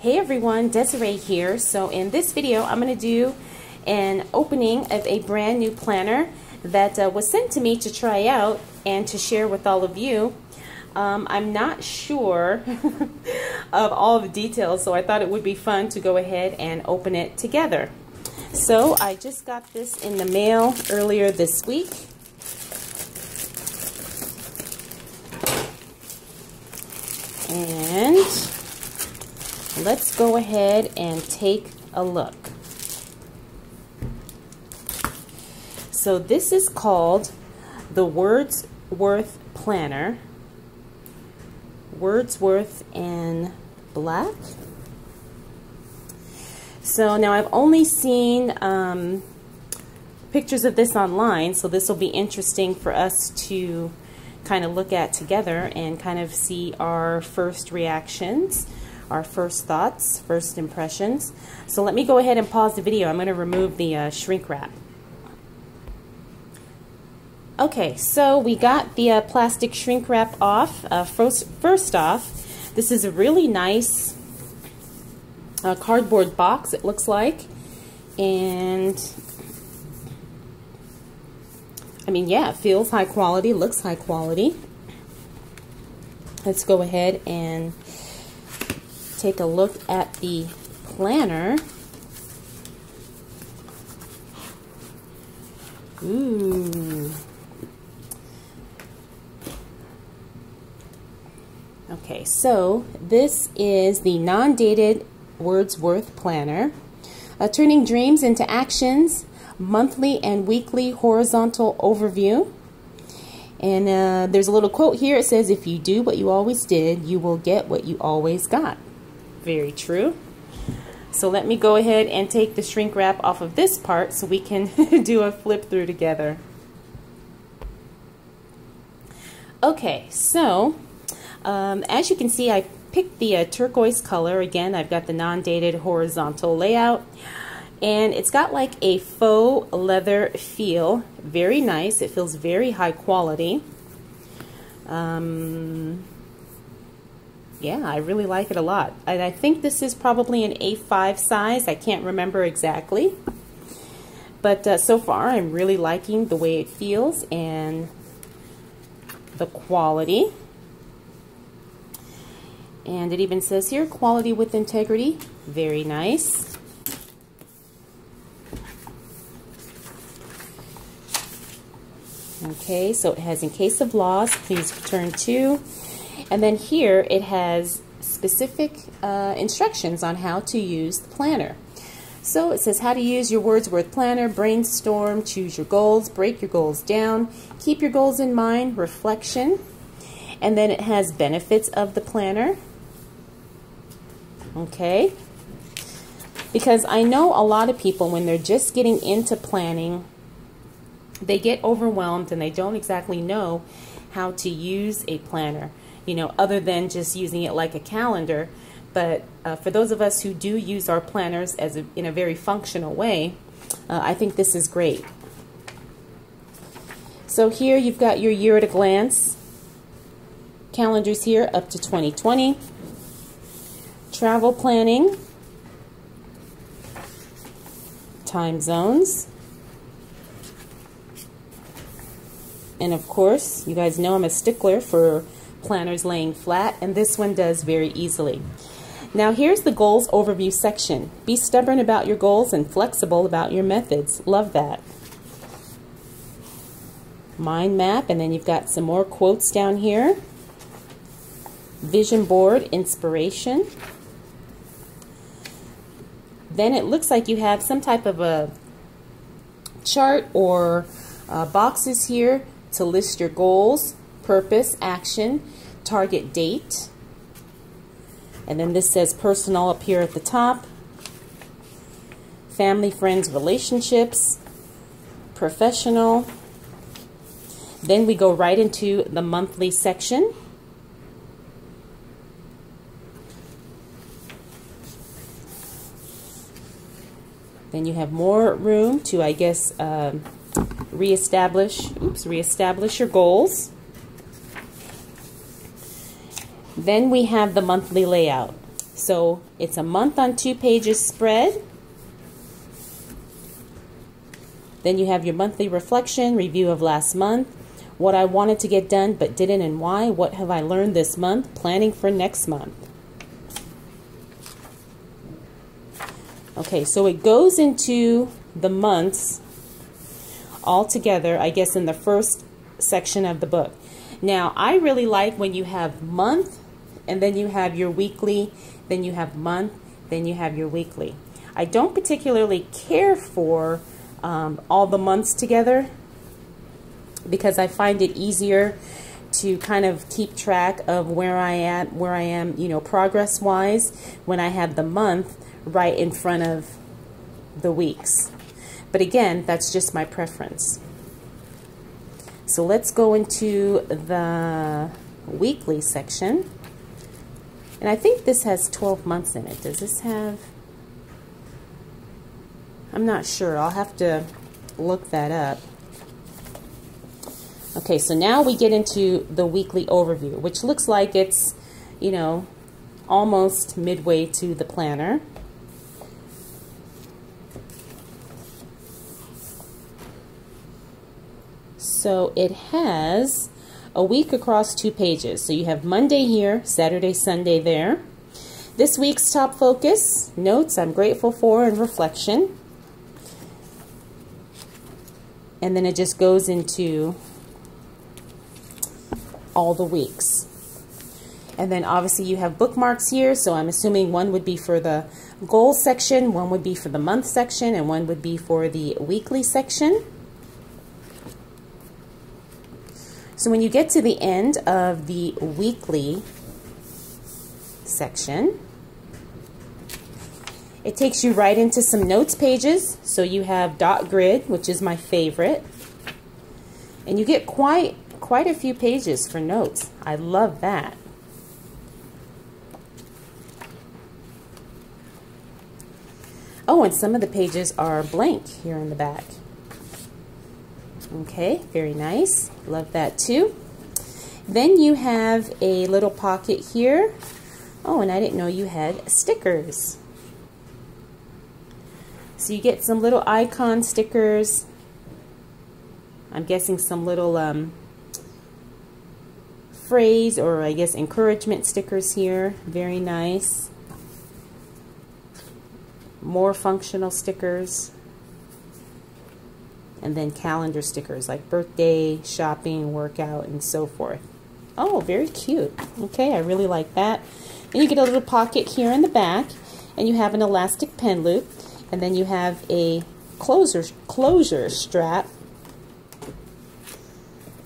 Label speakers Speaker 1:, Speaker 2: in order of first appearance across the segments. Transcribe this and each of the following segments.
Speaker 1: Hey everyone, Desiree here. So in this video I'm going to do an opening of a brand new planner that was sent to me to try out and to share with all of you. I'm not sure of all the details, so I thought it would be fun to go ahead and open it together. So I just got this in the mail earlier this week. And let's go ahead and take a look. So this is called the Wordsworth Planner. Wordsworth in black. So now I've only seen pictures of this online, so this will be interesting for us to kind of look at together and kind of see our first reactions, our first thoughts, first impressions. So let me go ahead and pause the video. I'm going to remove the shrink wrap. Okay, so we got the plastic shrink wrap off. First off, this is a really nice cardboard box, it looks like. And I mean, yeah, it feels high quality, looks high quality. Let's go ahead and take a look at the planner. Ooh. Okay, so this is the non-dated Wordsworth Planner. Turning dreams into actions, monthly and weekly horizontal overview. And there's a little quote here. It says, if you do what you always did, you will get what you always got. Very true. So let me go ahead and take the shrink wrap off of this part so we can do a flip through together. Okay, so as you can see, I picked the turquoise color. Again, I've got the non-dated horizontal layout. And it's got like a faux leather feel. Very nice. It feels very high quality. Yeah, I really like it a lot. And I think this is probably an A5 size. I can't remember exactly. But so far, I'm really liking the way it feels and the quality. And it even says here, quality with integrity. Very nice. Okay, so it has in case of loss, please return to. And then here it has specific instructions on how to use the planner. So it says how to use your Wordsworth Planner, brainstorm, choose your goals, break your goals down, keep your goals in mind, reflection. And then it has benefits of the planner. Okay. Because I know a lot of people, when they're just getting into planning, they get overwhelmed and they don't exactly know how to use a planner, you know, other than just using it like a calendar. But for those of us who do use our planners in a very functional way, I think this is great. So here you've got your year at a glance. Calendars here up to 2020. Travel planning. Time zones. And of course, you guys know I'm a stickler for planners laying flat, and this one does very easily. Now here's the goals overview section. Be stubborn about your goals and flexible about your methods. Love that. Mind map, and then you've got some more quotes down here. Vision board, inspiration. Then it looks like you have some type of a chart or boxes here to list your goals, purpose, action, target date. And then this says personal up here at the top. Family, friends, relationships, professional. Then we go right into the monthly section. Then you have more room to, I guess, reestablish your goals. Then we have the monthly layout. So it's a month on 2 pages spread. Then you have your monthly reflection, review of last month, what I wanted to get done but didn't and why, what have I learned this month, planning for next month. Okay, so it goes into the months all together, I guess, in the first section of the book. Now, I really like when you have month, and then you have your weekly, then you have month, then you have your weekly. I don't particularly care for all the months together because I find it easier to kind of keep track of where I am, you know, progress-wise, when I have the month right in front of the weeks. But again, that's just my preference. So let's go into the weekly section. And I think this has 12 months in it. Does this have... I'm not sure. I'll have to look that up. Okay, so now we get into the weekly overview, which looks like it's, you know, almost midway to the planner. So it has a week across 2 pages. So you have Monday here, Saturday, Sunday there. This week's top focus, notes I'm grateful for, and reflection. And then it just goes into all the weeks. And then obviously you have bookmarks here, so I'm assuming one would be for the goal section, one would be for the month section, and one would be for the weekly section. So when you get to the end of the weekly section, it takes you right into some notes pages. So you have dot grid, which is my favorite. And you get quite a few pages for notes. I love that. Oh, and some of the pages are blank here in the back. Okay, very nice. Love that too. Then you have a little pocket here. Oh, and I didn't know you had stickers. So you get some little icon stickers. I'm guessing some little phrase or I guess encouragement stickers here. Very nice. More functional stickers. And then calendar stickers like birthday, shopping, workout, and so forth. Oh, very cute. Okay, I really like that. And you get a little pocket here in the back, and you have an elastic pen loop, and then you have a closure strap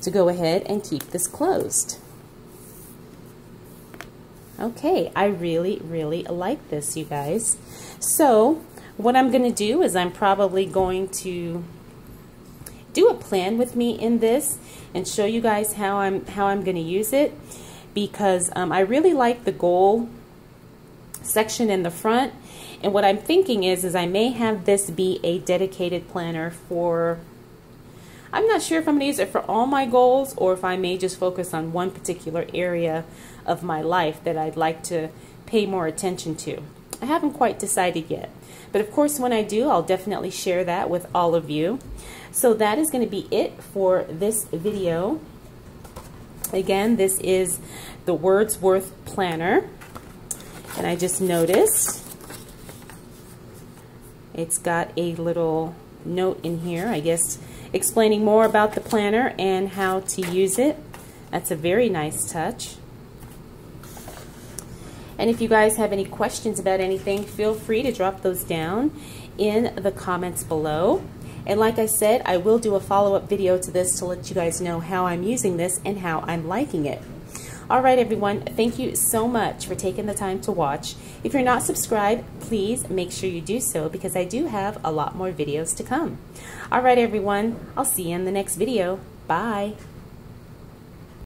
Speaker 1: to go ahead and keep this closed. Okay, I really like this, you guys. So what I'm going to do is I'm probably going to do a plan with me in this and show you guys how I'm going to use it, because I really like the goal section in the front. And what I'm thinking is I may have this be a dedicated planner for, I'm not sure if I'm going to use it for all my goals or if I may just focus on one particular area of my life that I'd like to pay more attention to. I haven't quite decided yet. But of course, when I do, I'll definitely share that with all of you. So that is going to be it for this video. Again, this is the Wordsworth Planner. And I just noticed it's got a little note in here, I guess, explaining more about the planner and how to use it. That's a very nice touch. And if you guys have any questions about anything, feel free to drop those down in the comments below. And like I said, I will do a follow-up video to this to let you guys know how I'm using this and how I'm liking it. Alright everyone, thank you so much for taking the time to watch. If you're not subscribed, please make sure you do so, because I do have a lot more videos to come. Alright everyone, I'll see you in the next video. Bye!